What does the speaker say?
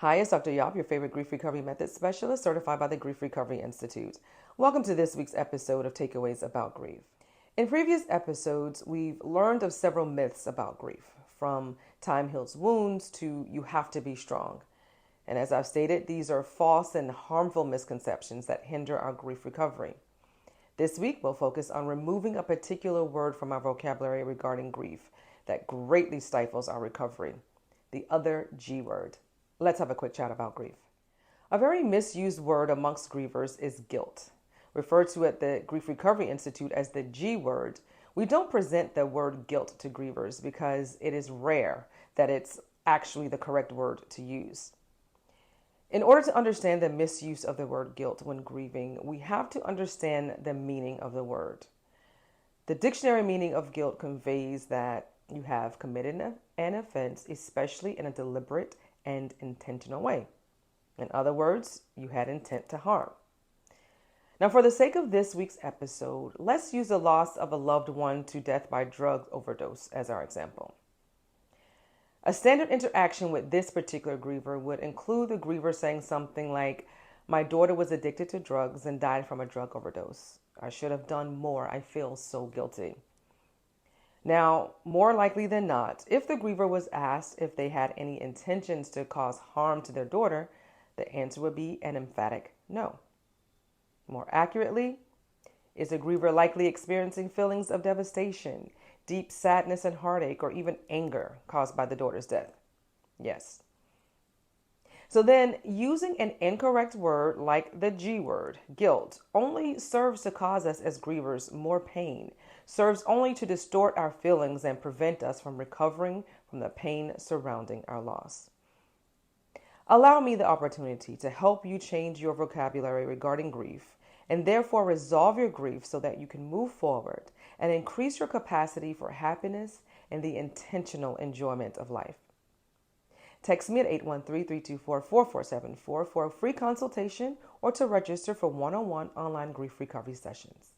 Hi, it's Dr. Yopp, your favorite grief recovery method specialist, certified by the Grief Recovery Institute. Welcome to this week's episode of Takeaways About Grief. In previous episodes, we've learned of several myths about grief, from time heals wounds to you have to be strong. And as I've stated, these are false and harmful misconceptions that hinder our grief recovery. This week, we'll focus on removing a particular word from our vocabulary regarding grief that greatly stifles our recovery, the other G word. Let's have a quick chat about grief. A very misused word amongst grievers is guilt. Referred to at the Grief Recovery Institute as the G word, we don't present the word guilt to grievers because it is rare that it's actually the correct word to use. In order to understand the misuse of the word guilt when grieving, we have to understand the meaning of the word. The dictionary meaning of guilt conveys that you have committed an offense, especially in a deliberate and intentional way. In other words, you had intent to harm. Now, for the sake of this week's episode, let's use the loss of a loved one to death by drug overdose as our example. A standard interaction with this particular griever would include the griever saying something like, "My daughter was addicted to drugs and died from a drug overdose. I should have done more. I feel so guilty." Now, more likely than not, if the griever was asked if they had any intentions to cause harm to their daughter, the answer would be an emphatic no. More accurately, is the griever likely experiencing feelings of devastation, deep sadness and heartache, or even anger caused by the daughter's death? Yes. So then, using an incorrect word like the G word, guilt, only serves to cause us as grievers more pain, serves only to distort our feelings and prevent us from recovering from the pain surrounding our loss. Allow me the opportunity to help you change your vocabulary regarding grief and therefore resolve your grief so that you can move forward and increase your capacity for happiness and the intentional enjoyment of life. Text me at 813-324-4474 for a free consultation or to register for one-on-one online grief recovery sessions.